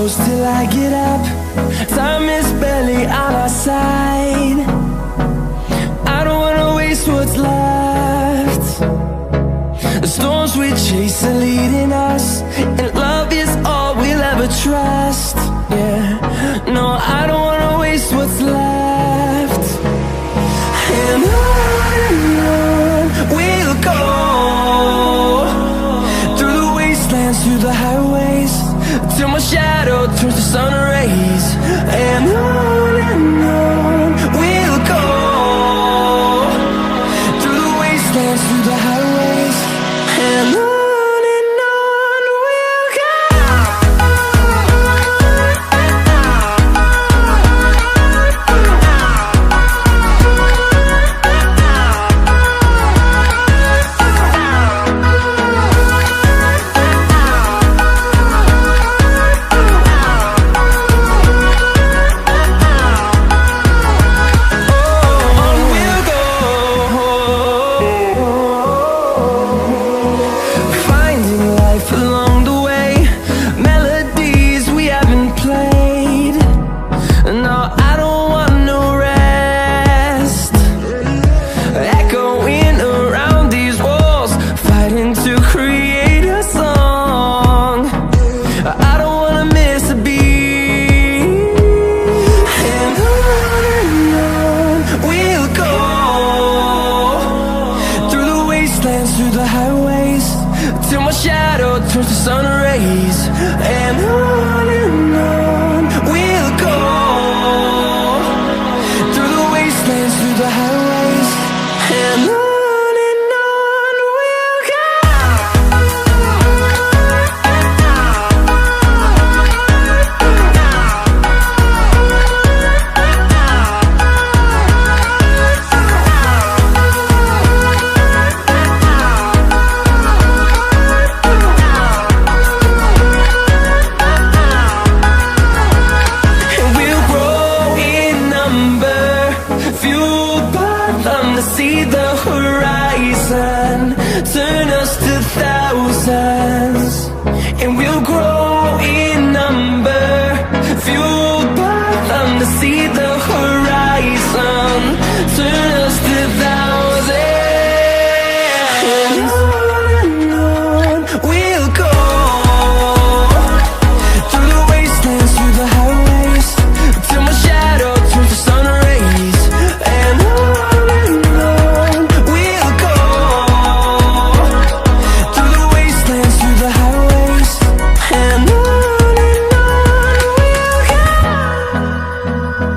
close till I get up. Time is barely on our side. I don't wanna waste what's left. The storms we chase are leading us, and love is all we'll ever trust. Yeah, no, I don't wanna waste what's left. And on we'll go, through the wastelands, through the highways, till my shadow turns to sun rays. And on we'll go, through the wastelands, through the highways, and on we'll go. Through the highways, till my shadow turns to sun rays. And on we'll go, through the wastelands, through the highways, and on we'll go. See the horizon turn us to thousands, and we'll grow